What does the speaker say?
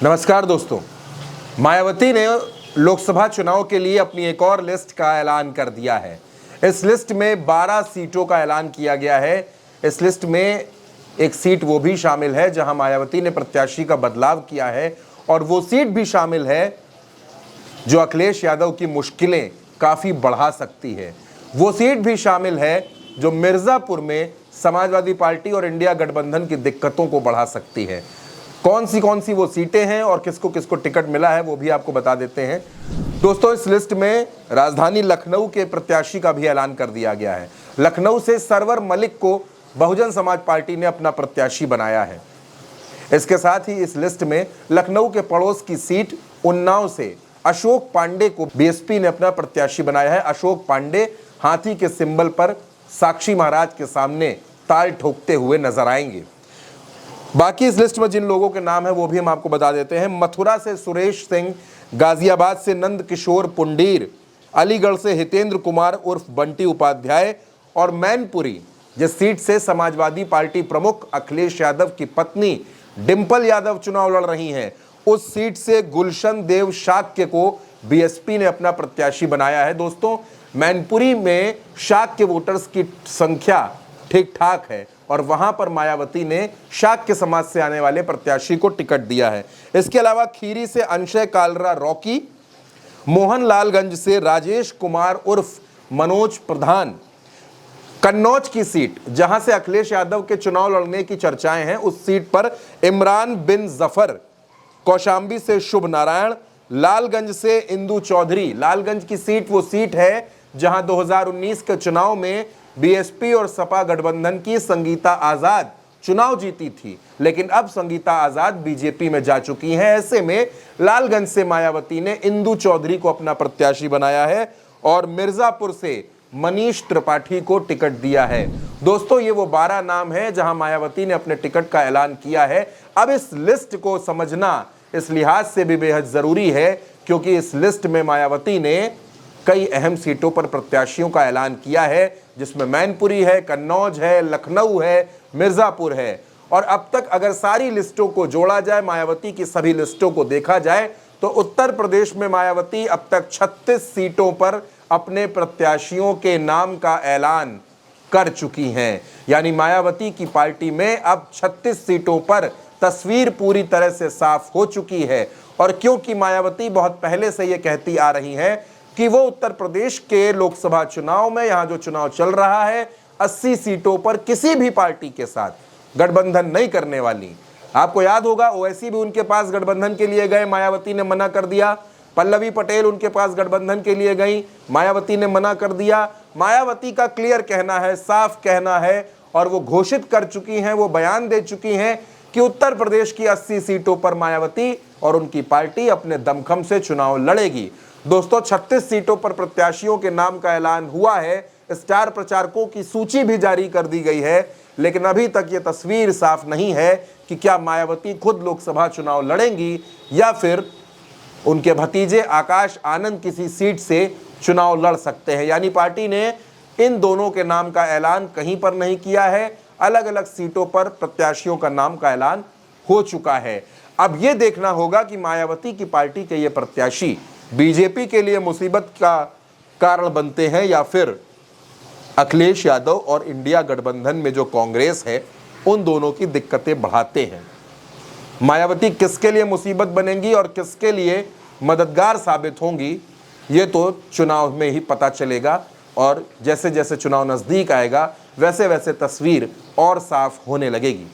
नमस्कार दोस्तों। मायावती ने लोकसभा चुनाव के लिए अपनी एक और लिस्ट का ऐलान कर दिया है। इस लिस्ट में 12 सीटों का ऐलान किया गया है। इस लिस्ट में एक सीट वो भी शामिल है जहां मायावती ने प्रत्याशी का बदलाव किया है, और वो सीट भी शामिल है जो अखिलेश यादव की मुश्किलें काफ़ी बढ़ा सकती है। वो सीट भी शामिल है जो मिर्ज़ापुर में समाजवादी पार्टी और इंडिया गठबंधन की दिक्कतों को बढ़ा सकती है। कौन सी वो सीटें हैं और किसको किसको टिकट मिला है वो भी आपको बता देते हैं। दोस्तों, इस लिस्ट में राजधानी लखनऊ के प्रत्याशी का भी ऐलान कर दिया गया है। लखनऊ से सरवर मलिक को बहुजन समाज पार्टी ने अपना प्रत्याशी बनाया है। इसके साथ ही इस लिस्ट में लखनऊ के पड़ोस की सीट उन्नाव से अशोक पांडे को बीएसपी ने अपना प्रत्याशी बनाया है। अशोक पांडे हाथी के सिंबल पर साक्षी महाराज के सामने ताल ठोकते हुए नजर आएंगे। बाकी इस लिस्ट में जिन लोगों के नाम है वो भी हम आपको बता देते हैं। मथुरा से सुरेश सिंह, गाजियाबाद से नंद किशोर पुंडीर, अलीगढ़ से हितेंद्र कुमार उर्फ बंटी उपाध्याय, और मैनपुरी जिस सीट से समाजवादी पार्टी प्रमुख अखिलेश यादव की पत्नी डिंपल यादव चुनाव लड़ रही हैं, उस सीट से गुलशन देव शाक्य को बीएसपी ने अपना प्रत्याशी बनाया है। दोस्तों, मैनपुरी में शाक्य वोटर्स की संख्या ठीक ठाक है और वहां पर मायावती ने शाक्य समाज से आने वाले प्रत्याशी को टिकट दिया है। इसके अलावा खीरी से अंशय कालरा रॉकी, मोहनलालगंज से राजेश कुमार उर्फ मनोज प्रधान, कन्नौज की सीट जहां से अखिलेश यादव के चुनाव लड़ने की चर्चाएं हैं उस सीट पर इमरान बिन जफर, कौशाम्बी से शुभ नारायण, लालगंज से इंदु चौधरी। लालगंज की सीट वो सीट है जहां 2019 के चुनाव में बीएसपी और सपा गठबंधन की संगीता आजाद चुनाव जीती थी, लेकिन अब संगीता आजाद बीजेपी में जा चुकी हैं। ऐसे में लालगंज से मायावती ने इंदु चौधरी को अपना प्रत्याशी बनाया है और मिर्जापुर से मनीष त्रिपाठी को टिकट दिया है। दोस्तों, ये वो 12 नाम हैं जहां मायावती ने अपने टिकट का ऐलान किया है। अब इस लिस्ट को समझना इस लिहाज से भी बेहद जरूरी है क्योंकि इस लिस्ट में मायावती ने कई अहम सीटों पर प्रत्याशियों का ऐलान किया है, जिसमें मैनपुरी है, कन्नौज है, लखनऊ है, मिर्जापुर है। और अब तक अगर सारी लिस्टों को जोड़ा जाए, मायावती की सभी लिस्टों को देखा जाए, तो उत्तर प्रदेश में मायावती अब तक 36 सीटों पर अपने प्रत्याशियों के नाम का ऐलान कर चुकी हैं। यानी मायावती की पार्टी में अब 36 सीटों पर तस्वीर पूरी तरह से साफ हो चुकी है। और क्योंकि मायावती बहुत पहले से ये कहती आ रही है कि वो उत्तर प्रदेश के लोकसभा चुनाव में, यहाँ जो चुनाव चल रहा है, 80 सीटों पर किसी भी पार्टी के साथ गठबंधन नहीं करने वाली। आपको याद होगा, ओवैसी भी उनके पास गठबंधन के लिए गए, मायावती ने मना कर दिया। पल्लवी पटेल उनके पास गठबंधन के लिए गई, मायावती ने मना कर दिया। मायावती का क्लियर कहना है, साफ कहना है, और वो घोषित कर चुकी हैं, वो बयान दे चुकी हैं कि उत्तर प्रदेश की 80 सीटों पर मायावती और उनकी पार्टी अपने दमखम से चुनाव लड़ेगी। दोस्तों, 36 सीटों पर प्रत्याशियों के नाम का ऐलान हुआ है। स्टार प्रचारकों की सूची भी जारी कर दी गई है, लेकिन अभी तक ये तस्वीर साफ नहीं है कि क्या मायावती खुद लोकसभा चुनाव लड़ेंगी या फिर उनके भतीजे आकाश आनंद किसी सीट से चुनाव लड़ सकते हैं। यानी पार्टी ने इन दोनों के नाम का ऐलान कहीं पर नहीं किया है, अलग अलग सीटों पर प्रत्याशियों का नाम का ऐलान हो चुका है। अब ये देखना होगा कि मायावती की पार्टी के ये प्रत्याशी बीजेपी के लिए मुसीबत का कारण बनते हैं या फिर अखिलेश यादव और इंडिया गठबंधन में जो कांग्रेस है उन दोनों की दिक्कतें बढ़ाते हैं। मायावती किसके लिए मुसीबत बनेंगी और किसके लिए मददगार साबित होंगी, ये तो चुनाव में ही पता चलेगा। और जैसे जैसे चुनाव नज़दीक आएगा वैसे वैसे तस्वीर और साफ होने लगेगी।